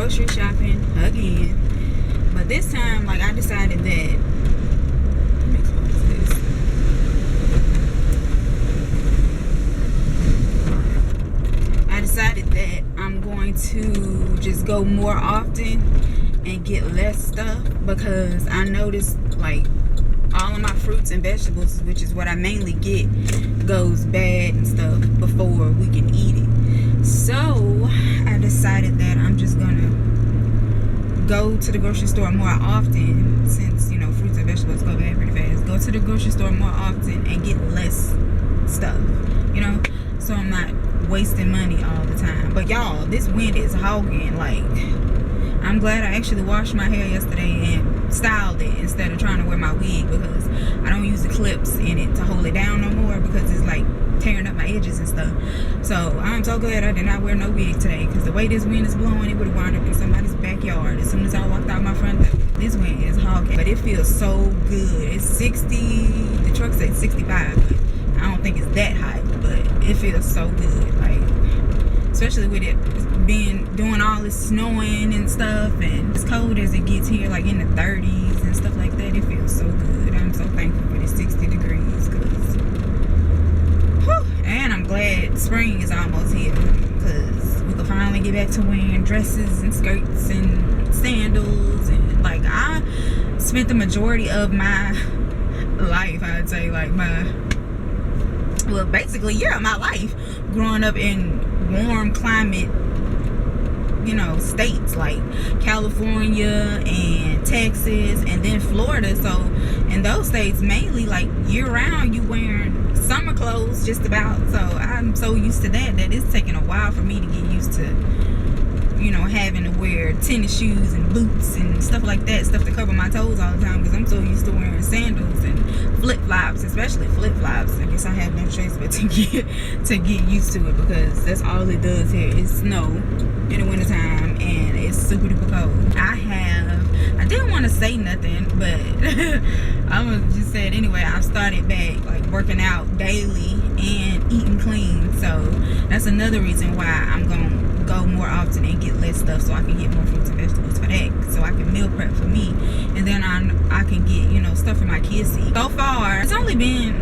grocery shopping again. But this time, like, I decided that, I'm going to just go more often and get less stuff, because I noticed, like, all of my fruits and vegetables, which is what I mainly get, goes bad and stuff before we can eat it. So I decided that I'm just gonna go to the grocery store more often, since, you know, fruits and vegetables go bad pretty fast. Go to the grocery store more often and get less stuff, you know, so I'm not wasting money all the time. But y'all, this wind is hogging. Like, I'm glad I actually washed my hair yesterday and styled it instead of trying to wear my wig, because I don't use the clips in it to hold it down no more, because it's like tearing up my edges and stuff. So I'm so glad I did not wear no wig today, because the way this wind is blowing, it would have wound up in somebody's backyard as soon as I walked out my front door. This wind is hogging, but it feels so good. It's 60, the truck said 65, but I don't think it's that high, but it feels so good. Like, especially with it doing all this snowing and stuff, and as cold as it gets here, like in the 30s and stuff like that, it feels so good. I'm so thankful for this 60 degrees, and I'm glad spring is almost here, because we can finally get back to wearing dresses and skirts and sandals. And like, I spent the majority of my life, I'd say, like basically, my life growing up in warm climate, you know, states like California and Texas and then Florida. So in those states, mainly like year round, you wearing summer clothes just about. So I'm so used to that it's taking a while for me to get used to, you know, having to wear tennis shoes and boots and stuff like that, stuff to cover my toes all the time, because I'm so used to wearing sandals and flip-flops, especially flip-flops. I guess I have no choice but to get used to it, because that's all it does here is snow in the wintertime, and it's super duper cold. I didn't want to say nothing, but I'm gonna just say it anyway. I've started back, like, working out daily and eating clean, so that's another reason why I'm gonna go more often and get less stuff, so I can get more fruits and vegetables for that, so I can meal prep for me, and then I can get, you know, stuff for my kids to eat. So far, it's only been,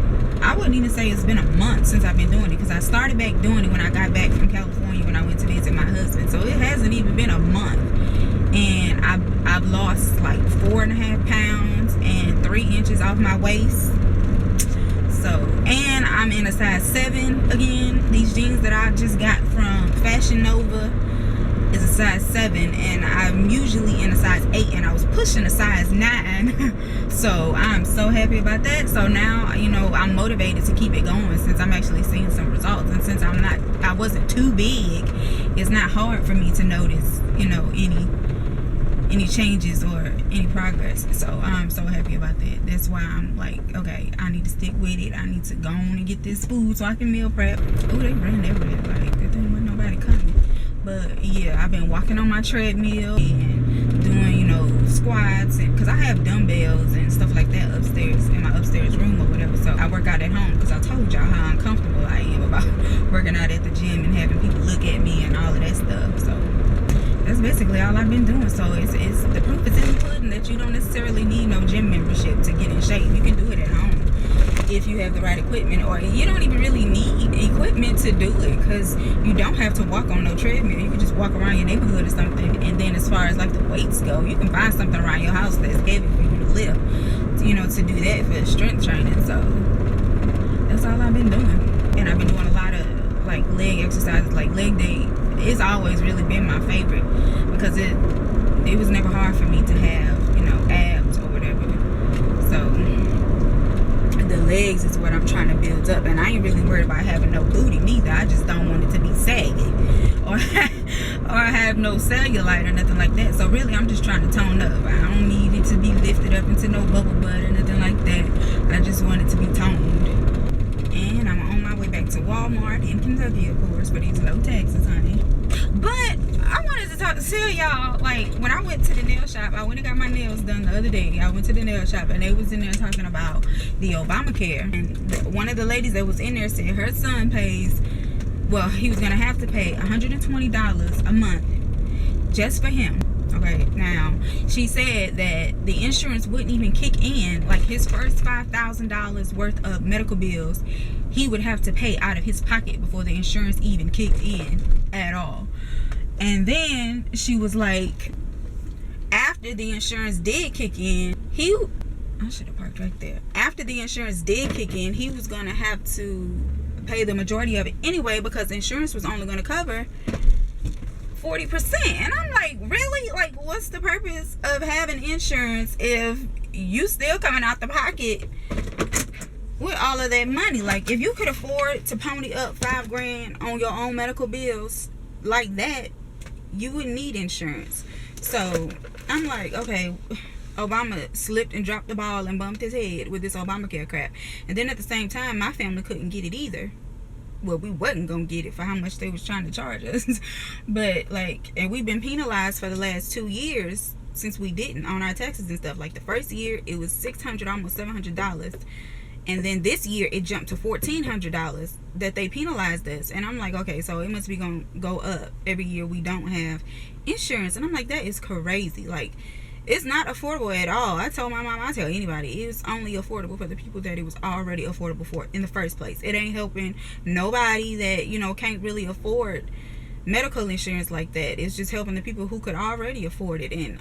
I wouldn't even say it's been a month since I've been doing it, because I started back doing it when I got back from California, when I went to visit my husband. So it hasn't even been a month, and I've lost like 4.5 pounds and 3 inches off my waist. So, and I'm in a size 7 again. These jeans that I just got from Fashion Nova is a size 7, and I'm usually in a size 8, and I was pushing a size 9. So I'm so happy about that. So now, you know, I'm motivated to keep it going, since I'm actually seeing some results, and since I wasn't too big, it's not hard for me to notice, you know, any changes or any progress. So I'm so happy about that. That's why I'm like, okay, I need to stick with it. I need to go on and get this food so I can meal prep. Oh, they ran everywhere. Like, there wasn't nobody coming. But yeah, I've been walking on my treadmill and doing, you know, squats, and because I have dumbbells and stuff like that upstairs in my upstairs room or whatever. So I work out at home, because I told y'all how uncomfortable I am about working out at the gym and having people look at me and all of that stuff. So that's basically all I've been doing. So it's the proof is in the pudding that you don't necessarily need no gym membership to get in shape. You can do it at home if you have the right equipment, or you don't even really need equipment to do it, because you don't have to walk on no treadmill. You can just walk around your neighborhood or something. And then as far as like the weights go, you can find something around your house that's heavy for you to lift, you know, to do that for strength training. So that's all I've been doing. And I've been doing a lot of like leg exercises, like leg day. It's always really been my favorite, because it was never hard for me to have, you know, abs or whatever. So the legs is what I'm trying to build up, and I ain't really worried about having no booty neither. I just don't want it to be saggy or have no cellulite or nothing like that. So really, I'm just trying to tone up. I don't need it to be lifted up into no bubble butt or nothing like that. I just want it to be toned. And I'm on my way back to Walmart in Kentucky, of course, for these low taxes, honey. But I wanted to tell y'all, like, when I went to the nail shop, I went and got my nails done the other day. I went to the nail shop, and they was in there talking about the Obamacare. And one of the ladies that was in there said her son pays, well, he was going to have to pay $120 a month just for him. Okay, now she said that the insurance wouldn't even kick in. Like his first $5,000 worth of medical bills, he would have to pay out of his pocket before the insurance even kicked in at all. And then she was like, after the insurance did kick in, I should have parked right there. After the insurance did kick in, he was gonna have to pay the majority of it anyway, because the insurance was only gonna cover 40%. And I'm like, really? Like, what's the purpose of having insurance if you still coming out the pocket with all of that money? Like, if you could afford to pony up $5,000 on your own medical bills like that, you wouldn't need insurance. So I'm like, okay, Obama slipped and dropped the ball and bumped his head with this Obamacare crap. And then at the same time, my family couldn't get it either. Well, we wasn't gonna get it for how much they was trying to charge us. But like, and we've been penalized for the last 2 years since we didn't on our taxes and stuff. Like the first year it was $600, almost $700, and then this year it jumped to $1,400 that they penalized us. And I'm like, okay, so it must be gonna go up every year we don't have insurance. And I'm like, that is crazy. Like, it's not affordable at all. I told my mom, I tell anybody, it's only affordable for the people that it was already affordable for in the first place. It ain't helping nobody that, you know, can't really afford medical insurance like that. It's just helping the people who could already afford it. And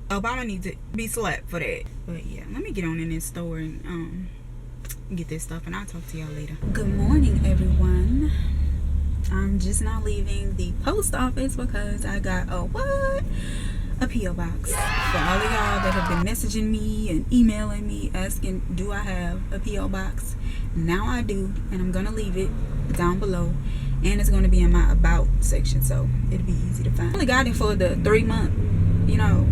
Obama needs to be slapped for that. But yeah, let me get on in this store and get this stuff, and I'll talk to y'all later. Good morning, everyone. I'm just now leaving the post office because I got a P.O. box. For all of y'all that have been messaging me and emailing me asking, do I have a P.O. box? Now I do, and I'm gonna leave it down below, and it's gonna be in my about section, so it'll be easy to find. I only got it for the 3-month, you know,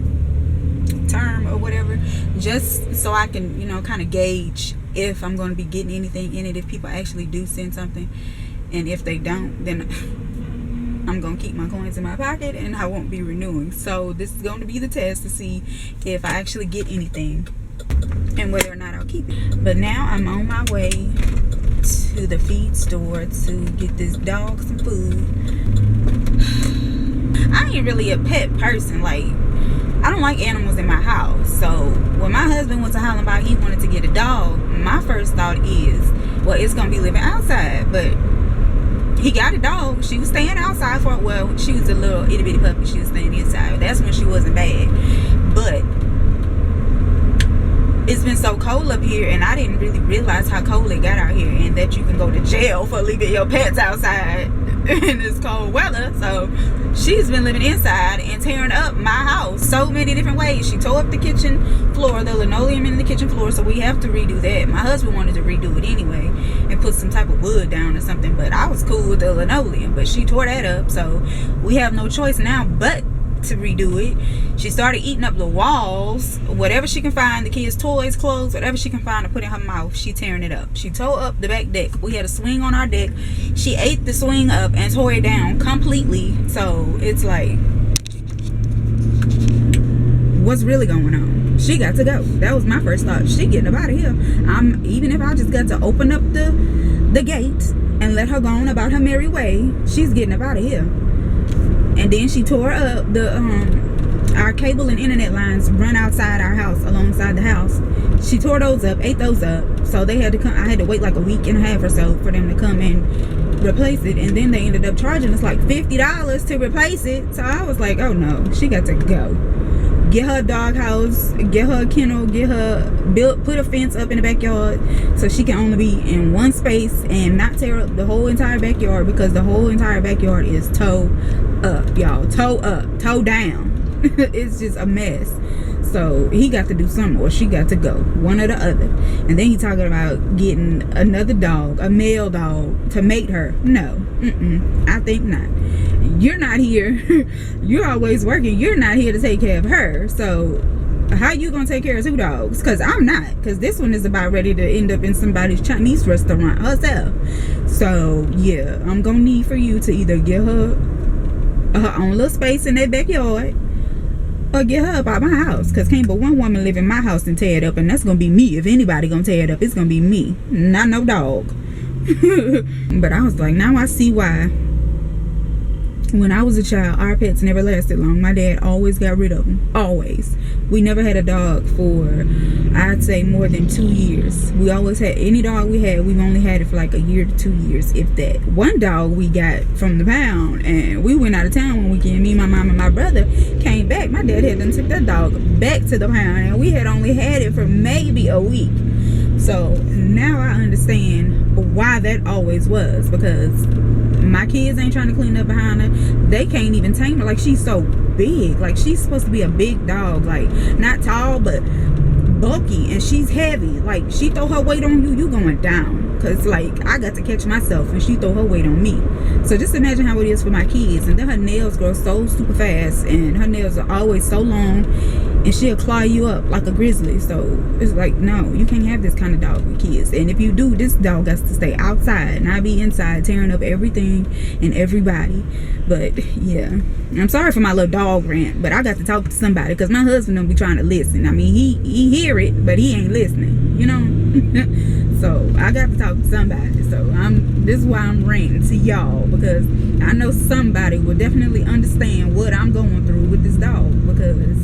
term or whatever, just so I can, you know, kind of gauge if I'm going to be getting anything in it, if people actually do send something. And if they don't, then I'm going to keep my coins in my pocket and I won't be renewing. So this is going to be the test to see if I actually get anything and whether or not I'll keep it. But now I'm on my way to the feed store to get this dog some food. I ain't really a pet person. Like, I don't like animals in my house. So when my husband went to holler about he wanted to get a dog, my first thought is, well, it's going to be living outside. But he got a dog. She was staying outside for, well, she was a little itty bitty puppy. She was staying inside. That's when she wasn't bad. But it's been so cold up here, and I didn't really realize how cold it got out here, and that you can go to jail for leaving your pets outside in this cold weather. So she's been living inside and tearing up my house so many different ways. She tore up the kitchen floor, the linoleum in the kitchen floor, so we have to redo that. My husband wanted to redo it anyway and put some type of wood down or something, but I was cool with the linoleum. But she tore that up, so we have no choice now but to redo it. She started eating up the walls, whatever she can find, the kids' toys, clothes, whatever she can find to put in her mouth, she tearing it up. She tore up the back deck. We had a swing on our deck. She ate the swing up and tore it down completely. So it's like, what's really going on? She got to go. That was my first thought. She getting up out of here. Even if I just got to open up the gate and let her go on about her merry way, she's getting up out of here. And then she tore up the our cable and internet lines run outside our house, alongside the house. She tore those up, ate those up. So they had to come. I had to wait like a week and a half or so for them to come and replace it. And then they ended up charging us like $50 to replace it. So I was like, oh no, she got to go. Get her a dog house, get her a kennel, put a fence up in the backyard so she can only be in one space and not tear up the whole entire backyard, because the whole entire backyard is toe up, y'all. Toe up, toe down. It's just a mess. So he got to do something, or she got to go, one or the other. And then he talking about getting another dog, a male dog, to mate her. No, I think not. You're not here. You're always working. You're not here to take care of her. So how you gonna take care of 2 dogs? Because I'm not. Because this one is about ready to end up in somebody's Chinese restaurant herself. So yeah, I'm gonna need for you to either get her own little space in that backyard, or get her up out my house. Because can't but one woman live in my house and tear it up, and that's gonna be me. If anybody gonna tear it up, it's gonna be me, not no dog. But I was like, now I see why When I was a child, our pets never lasted long. My dad always got rid of them. Always. We never had a dog for, I'd say, more than 2 years. We always had, any dog we had, we've only had it for like a year to 2 years, if that. One dog we got from the pound, and we went out of town one weekend. Me, my mom, and my brother came back. My dad had done took that dog back to the pound, and we had only had it for maybe a week. So now I understand why that always was, because my kids ain't trying to clean up behind her. They can't even tame her. Like, she's so big. Like, she's supposed to be a big dog. Like, not tall, but bulky. And she's heavy. Like, she throw her weight on you, you going down. Because, like, I got to catch myself and she throw her weight on me. So just imagine how it is for my kids. And then her nails grow so super fast. And her nails are always so long. And she'll claw you up like a grizzly. So it's like, no, you can't have this kind of dog with kids. And if you do, this dog has to stay outside, not be inside tearing up everything and everybody. But yeah, I'm sorry for my little dog rant, but I got to talk to somebody, because my husband don't be trying to listen. I mean, he hear it, but he ain't listening, you know. So I got to talk to somebody. So this is why I'm ranting to y'all, because I know somebody will definitely understand what I'm going through with this dog, because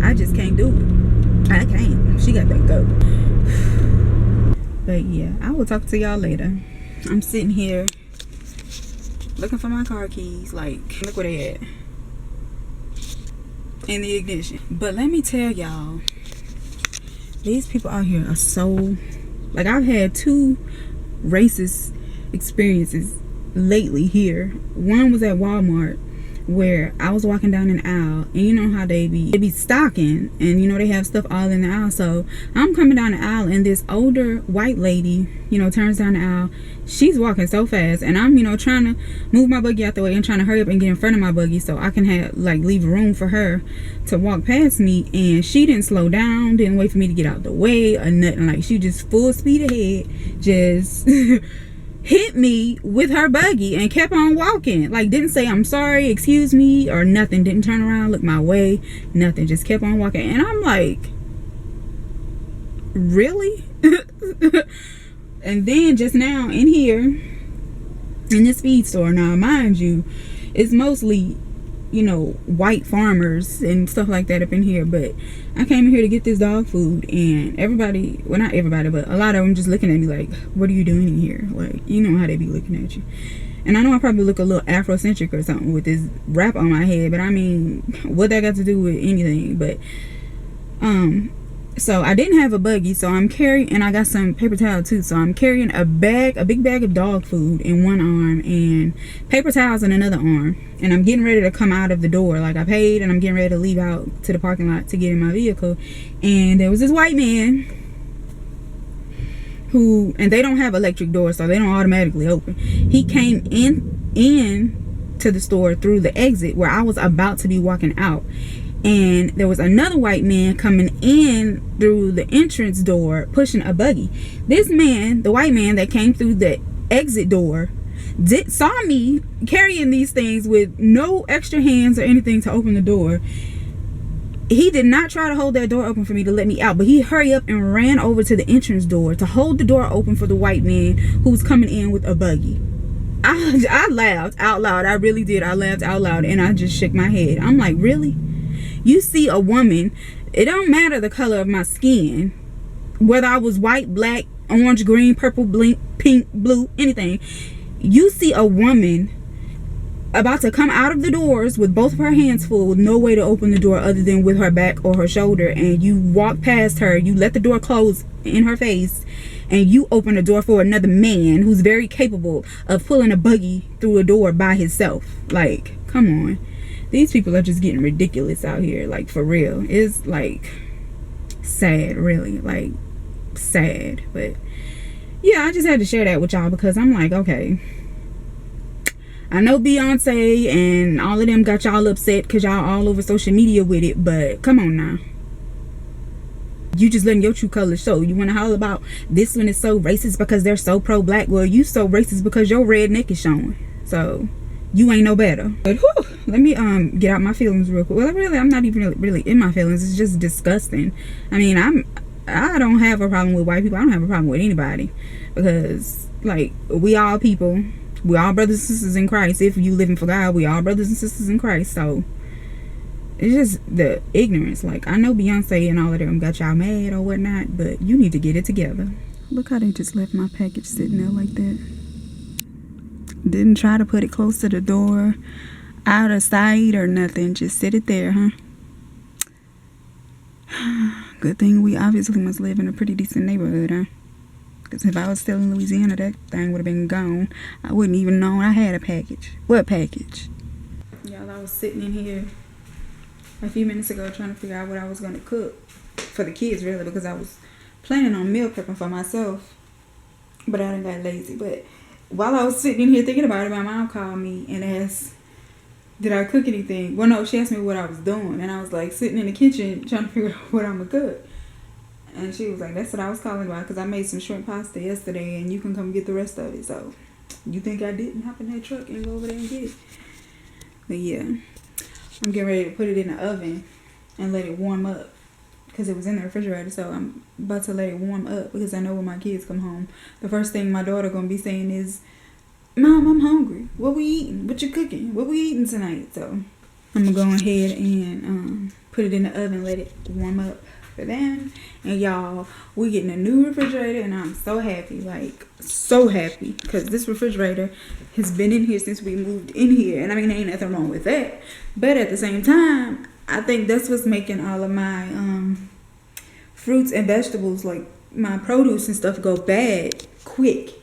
I just can't do it. I can't. She got that go. But yeah, I will talk to y'all later. I'm sitting here looking for my car keys. Like, look where they at. In the ignition. But let me tell y'all, these people out here are so, like, I've had 2 racist experiences lately here. One was at Walmart, where I was walking down an aisle, and you know how they be stocking, and you know they have stuff all in the aisle. So I'm coming down the aisle, and this older white lady, you know, turns down the aisle. She's walking so fast, and I'm, you know, trying to move my buggy out the way and trying to hurry up and get in front of my buggy so I can have, like, leave room for her to walk past me. And she didn't slow down, didn't wait for me to get out the way or nothing. Like, she just full speed ahead, just hit me with her buggy and kept on walking. Like, didn't say I'm sorry, excuse me, or nothing. Didn't turn around, look my way, nothing. Just kept on walking. And I'm like, really? And then just now in here, in this feed store, now mind you, it's mostly, you know, white farmers and stuff like that up in here. But I came in here to get this dog food, and everybody, well, not everybody, but a lot of them just looking at me like, what are you doing in here? Like, you know how they be looking at you. And I know I probably look a little Afrocentric or something with this wrap on my head, but I mean, what that got to do with anything? But so I didn't have a buggy, so I'm carrying, and I got some paper towel too, so I'm carrying a big bag of dog food in one arm and paper towels in another arm. And I'm getting ready to come out of the door. Like, I paid, and I'm getting ready to leave out to the parking lot to get in my vehicle. And there was this white man who, and they don't have electric doors, so they don't automatically open. He came in to the store through the exit where I was about to be walking out. And there was another white man coming in through the entrance door pushing a buggy. This man, the white man that came through the exit door, saw me carrying these things with no extra hands or anything to open the door. He did not try to hold that door open for me to let me out, but he hurried up and ran over to the entrance door to hold the door open for the white man who was coming in with a buggy. I laughed out loud. I really did. I laughed out loud, and I just shook my head. I'm like, really? You see a woman, it don't matter the color of my skin, whether I was white, black, orange, green, purple, pink, blue, anything. You see a woman about to come out of the doors with both of her hands full, with no way to open the door other than with her back or her shoulder, and you walk past her, you let the door close in her face, and you open the door for another man who's very capable of pulling a buggy through a door by himself. Like, come on. These people are just getting ridiculous out here, like, for real. It's like sad, really, like sad. But yeah, I just had to share that with y'all, because I'm like, okay, I know Beyonce and all of them got y'all upset because y'all all over social media with it, but come on now. You just letting your true colors show. You want to holler about this one is so racist because they're so pro-black. Well, you so racist because your red neck is showing. So you ain't no better. But whew, let me get out my feelings real quick. Well, I'm not even really in my feelings. It's just disgusting. I mean, I don't have a problem with white people. I don't have a problem with anybody, because, like, we all people, We all brothers and sisters in Christ. If you living for God, we all brothers and sisters in Christ. So it's just the ignorance. Like, I know Beyonce and all of them got y'all mad or whatnot, but you need to get it together. Look how they just left my package sitting there like that. Didn't try to put it close to the door, out of sight or nothing. Just sit it there, huh? Good thing we obviously must live in a pretty decent neighborhood, huh? Because if I was still in Louisiana, that thing would have been gone. I wouldn't even know I had a package. What package? Y'all, I was sitting in here a few minutes ago trying to figure out what I was going to cook for the kids, really, because I was planning on meal prepping for myself, but I done got lazy. But while I was sitting in here thinking about it, my mom called me and asked, did I cook anything? Well, no, she asked me what I was doing, and I was like sitting in the kitchen trying to figure out what I'm going to cook. And she was like, that's what I was calling about, because I made some shrimp pasta yesterday, and you can come get the rest of it. So, you think I didn't hop in that truck and go over there and get it? But yeah, I'm getting ready to put it in the oven and let it warm up, because it was in the refrigerator. So I'm about to let it warm up, because I know when my kids come home, the first thing my daughter gonna be saying is, Mom, I'm hungry. What we eating? What you cooking? What we eating tonight? So I'm gonna go ahead and put it in the oven, let it warm up for them. And y'all, we getting a new refrigerator, and I'm so happy, like so happy, because this refrigerator has been in here since we moved in here. And I mean, there ain't nothing wrong with that, but at the same time, I think that's what's making all of my fruits and vegetables, like my produce and stuff, go bad quick,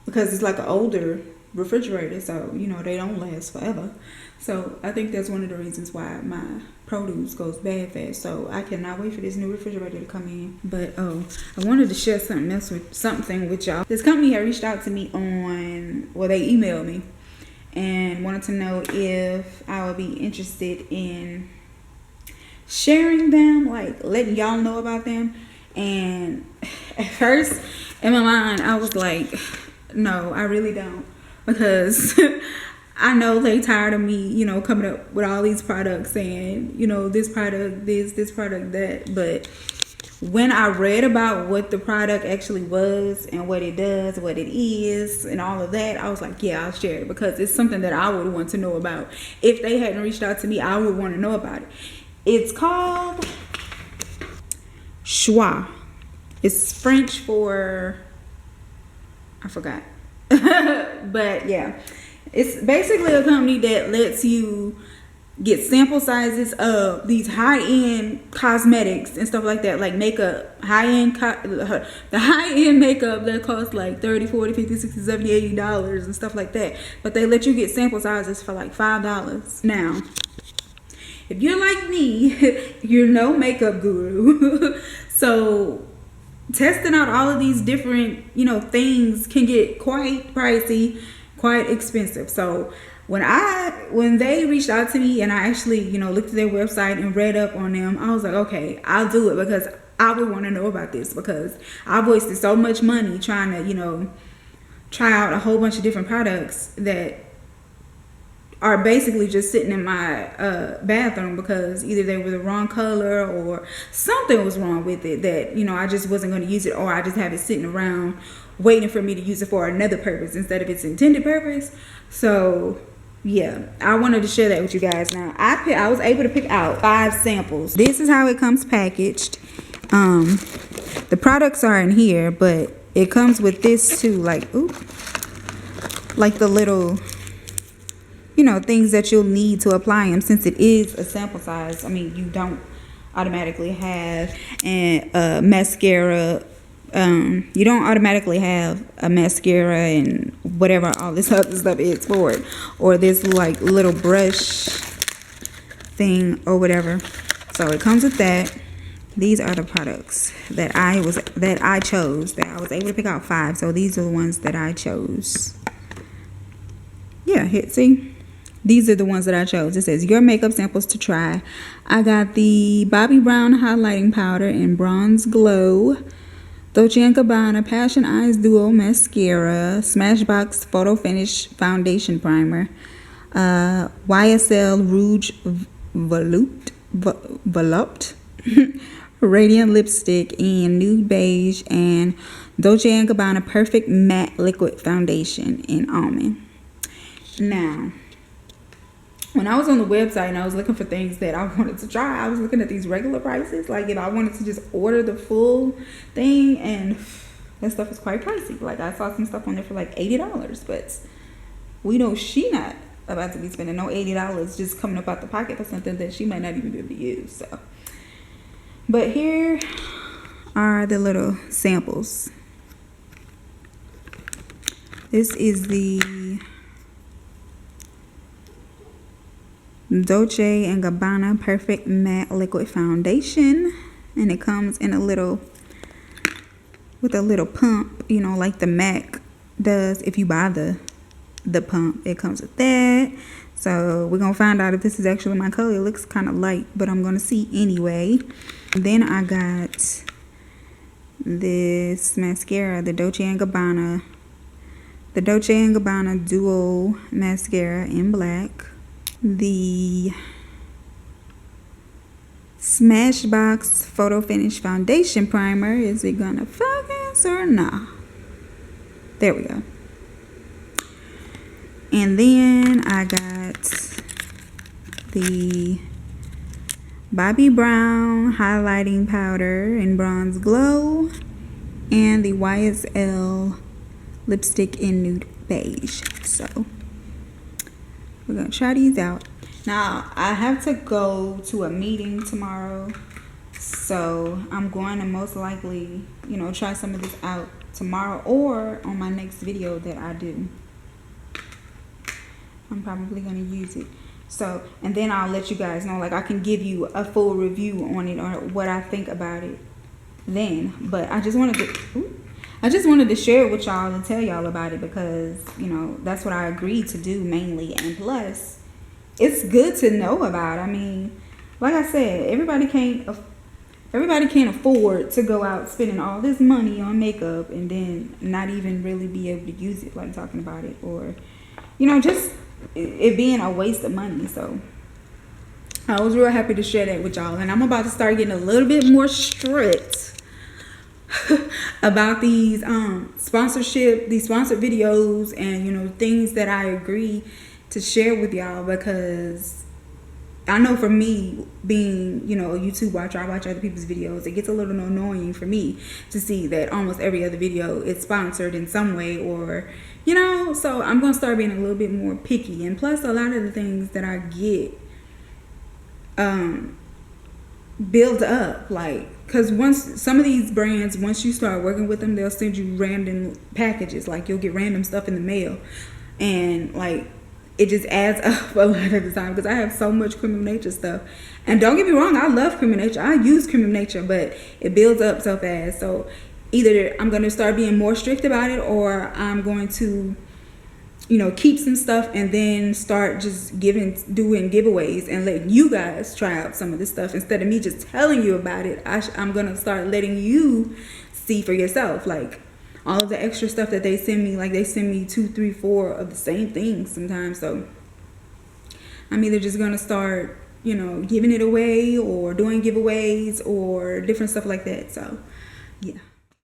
because it's like an older refrigerator, so you know they don't last forever. So I think that's one of the reasons why my produce goes bad fast. So I cannot wait for this new refrigerator to come in. But I wanted to share something with y'all. This company had reached out to me they emailed me and wanted to know if I would be interested in sharing them, like letting y'all know about them. And at first in my mind I was like, no, I really don't, because I know they tired of me, you know, coming up with all these products saying, you know, this product this product that. But when I read about what the product actually was and what it does, what it is, and all of that, I was like, yeah, I'll share it, because it's something that I would want to know about. If they hadn't reached out to me, I would want to know about it. It's called CHOIX. It's French for, I forgot. But yeah, it's basically a company that lets you get sample sizes of these high-end cosmetics and stuff like that, like makeup, the high-end makeup that costs like $30, $40, $50, $60, $70, $80 and stuff like that. But they let you get sample sizes for like $5. Now, if you're like me, you're no makeup guru. So testing out all of these different, you know, things can get quite pricey, quite expensive. So when they reached out to me and I actually, you know, looked at their website and read up on them, I was like, okay, I'll do it, because I would want to know about this, because I've wasted so much money trying to, you know, try out a whole bunch of different products that are basically just sitting in my bathroom, because either they were the wrong color or something was wrong with it, that, you know, I just wasn't going to use it, or I just have it sitting around waiting for me to use it for another purpose instead of its intended purpose. So yeah, I wanted to share that with you guys. Now I was able to pick out 5 samples. This is how it comes packaged. The products are in here, but it comes with this too, like the little, you know, things that you'll need to apply them, since it is a sample size. I mean, you don't automatically have a mascara. You don't automatically have a mascara and whatever all this other stuff is for it, or this like little brush thing or whatever. So it comes with that. These are the products that I chose. That I was able to pick out 5. So these are the ones that I chose. Yeah, see. These are the ones that I chose. It says, your makeup samples to try. I got the Bobbi Brown Highlighting Powder in Bronze Glow, Dolce & Gabbana Passion Eyes Duo Mascara, Smashbox Photo Finish Foundation Primer, YSL Rouge Volupte, Radiant Lipstick in Nude Beige and Dolce & Gabbana Perfect Matte Liquid Foundation in Almond. Now, when I was on the website and I was looking for things that I wanted to try, I was looking at these regular prices, like if I wanted to just order the full thing, and that stuff is quite pricey. Like I saw some stuff on there for like $80, but we know she not about to be spending no $80 just coming up out the pocket for something that she might not even be able to use. So, but here are the little samples. This is the Dolce & Gabbana Perfect Matte Liquid Foundation, and it comes in a little, with a little pump, you know, like the MAC does. If you buy the pump, it comes with that. So we're gonna find out if this is actually my color. It looks kind of light, but I'm gonna see anyway. And then I got this mascara, the Dolce & Gabbana Duo Mascara in black. The Smashbox Photo Finish Foundation Primer. Is it gonna focus or not? There we go. And then I got the Bobbi Brown Highlighting Powder in Bronze Glow and the YSL Lipstick in Nude Beige. So we're gonna try these out. Now I have to go to a meeting tomorrow, so I'm going to most likely, you know, try some of this out tomorrow or on my next video that I do. I'm probably gonna use it. So, and then I'll let you guys know, like I can give you a full review on it or what I think about it then. But I just wanted to share it with y'all and tell y'all about it because, you know, that's what I agreed to do mainly. And plus, it's good to know about. I mean, like I said, everybody can't afford to go out spending all this money on makeup and then not even really be able to use it, like talking about it, or, you know, just it being a waste of money. So I was real happy to share that with y'all, and I'm about to start getting a little bit more strict about these sponsored videos and, you know, things that I agree to share with y'all, because I know for me, being, you know, a YouTube watcher, I watch other people's videos, it gets a little annoying for me to see that almost every other video is sponsored in some way, or, you know, so I'm going to start being a little bit more picky. And plus, a lot of the things that I get build up, like, because once some of these brands, once you start working with them, they'll send you random packages, like you'll get random stuff in the mail, and like it just adds up a lot of the time, because I have so much Cream of Nature stuff. And don't get me wrong, I love Cream of Nature, I use Cream of Nature, but it builds up so fast. So either I'm going to start being more strict about it, or I'm going to, you know, keep some stuff and then start just doing giveaways and letting you guys try out some of this stuff instead of me just telling you about it. I'm going to start letting you see for yourself, like all of the extra stuff that they send me. Like they send me 2, 3, 4 of the same things sometimes. So I'm either just going to start, you know, giving it away or doing giveaways or different stuff like that. So yeah.